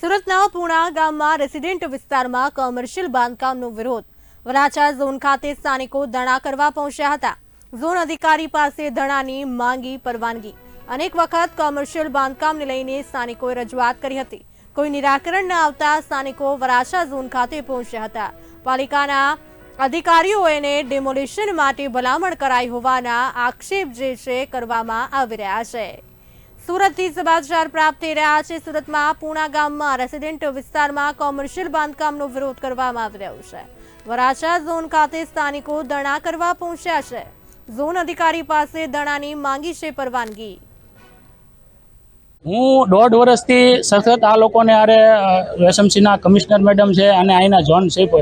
સુરતના પૂણા ગામમાં રેસિડેન્ટ વિસ્તારમાં કોમર્શિયલ બાંધકામનો વિરોધ. વરાછા ઝોન ખાતે સ્થાનિકો ધરણા કરવા પહોંચ્યા હતા. ઝોન અધિકારી પાસે ધરણાની માંગી પરવાનગી. અનેક વખત કોમર્શિયલ બાંધકામને લઈને સ્થાનિકોએ રજૂઆત કરી હતી. કોઈ નિરાકરણ ન આવતા સ્થાનિકો વરાછા ઝોન ખાતે પહોંચ્યા હતા. પાલિકાના અધિકારીઓને ડેમોલિશન માટે ભલામણ કરાઈ હોવાના આક્ષેપ જે છે કરવામાં આવી રહ્યા છે. સુરતથી સમાચાર પ્રાપ્ત થઈ રહ્યા છે. સુરતમાં પૂણા ગામમાં રેસિડેન્ટ વિસ્તારમાં કોમર્શિયલ બાંધકામનો વિરોધ કરવામાં આવી રહ્યો છે. વરાછા ઝોન ખાતે સ્થાનિકો ધરણા કરવા પહોંચ્યા છે. ઝોન અધિકારી પાસે ધરણાની માંગી છે પરવાનગી. હું 1.5 વર્ષથી સતત આ લોકોને આરે એસએમસીના કમિશનર મેડમ છે અને અહીંના ઝોન ચીફ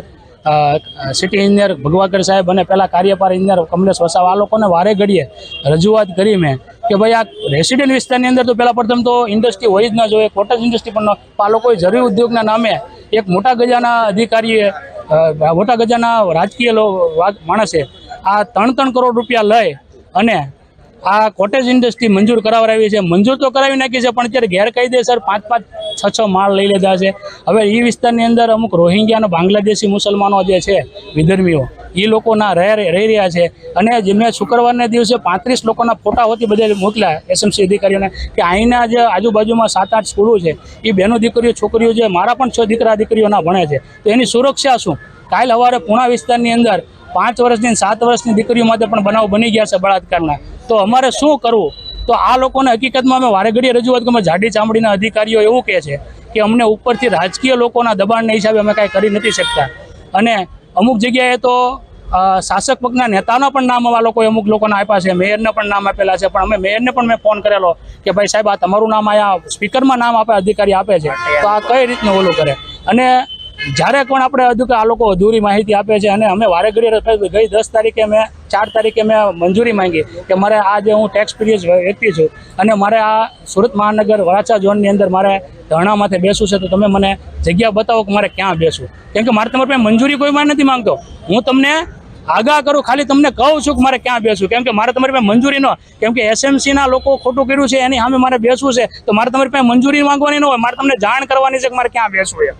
સિટી એન્જિનિયર ભગવાકર સાહેબ અને પહેલાં કાર્યપાર એન્જિનિયર કમલેશ વસાવા આ લોકોને વારે ઘડીએ રજૂઆત કરી મેં કે ભાઈ આ રેસિડેન્ટ વિસ્તારની અંદર તો પહેલાં પ્રથમ તો ઇન્ડસ્ટ્રી હોય જ ન જોઈએ, કોટેજ ઇન્ડસ્ટ્રી પણ આ લોકોએ જરૂરી ઉદ્યોગના નામે એક મોટા ગજાના અધિકારીએ મોટા ગજાના રાજકીય માણસે આ 3 કરોડ રૂપિયા લઈ અને આ કોટેજ ઇન્ડસ્ટ્રી મંજૂર કરાવરાવી છે. મંજૂર તો કરાવી નાખી છે, પણ અત્યારે ગેરકાયદેસર 5-6 માળ લઈ લીધા છે. હવે એ વિસ્તારની અંદર અમુક રોહિંગ્યા અને બાંગ્લાદેશી મુસલમાનો જે છે વિધર્મીઓ એ લોકોના રહી રહ્યા છે. અને જે મેં શુક્રવારને દિવસે 35 લોકોના ફોટા હોતી બધે મોકલ્યા એસએમસી અધિકારીઓને કે અહીંના જે આજુબાજુમાં 7-8 સ્કૂલો છે એ બહેનો દીકરીઓ છોકરીઓ છે, મારા પણ 6 દીકરા દીકરીઓના ભણે છે. તો એની સુરક્ષા શું? કાલ સવારે પૂણા વિસ્તારની અંદર 5 વર્ષની 7 વર્ષની દીકરીઓ માટે પણ બનાવ બની ગયા છે બળાત્કારના. તો અમારે શું કરવું? તો આ લોકોને હકીકતમાં અમે વારે ઘડીએ રજૂઆત કે જાડી ચામડીના અધિકારીઓ એવું કહે છે કે અમને ઉપરથી રાજકીય લોકોના દબાણના હિસાબે અમે કાંઈ કરી નથી શકતા. અને અમુક જગ્યાએ તો શાસક પક્ષના નેતાના પણ નામ આવા લોકોએ અમુક લોકોને આપ્યા છે, મેયરને પણ નામ આપેલા છે. પણ અમે મેયરને પણ મેં ફોન કરેલો કે ભાઈ સાહેબ આ તમારું નામ આયા સ્પીકરમાં નામ આપે અધિકારી આપે છે, તો આ કઈ રીતનું ઓલું કરે? અને જ્યારે પણ આપણે આ લોકો અધૂરી માહિતી આપે છે. અને અમે વારે ઘડીએ ગઈ 10 તારીખે મેં 4 તારીખે મેં મંજૂરી માંગી કે મારે આ જે હું ટેક્સ પીરિયડ વ્યક્તિ છું અને મારે આ સુરત મહાનગર વરાછા ઝોનની અંદર મારે ધરણા માથે બેસવું છે, તો તમે મને જગ્યા બતાવો કે મારે ક્યાં બેસવું. કેમ કે મારે તમારી પાસે મંજૂરી કોઈ માં નથી માંગતો, હું તમને આગાહ કરું, ખાલી તમને કહું છું કે મારે ક્યાં બેસવું. કેમ કે મારે તમારી પાસે મંજૂરી ન, કેમ કે એસએમસીના લોકો ખોટું કર્યું છે એની સામે મારે બેસવું છે, તો મારે તમારી પાસે મંજૂરી માંગવાની ન હોય, મારે તમને જાણ કરવાની છે કે મારે ક્યાં બેસવું એમ.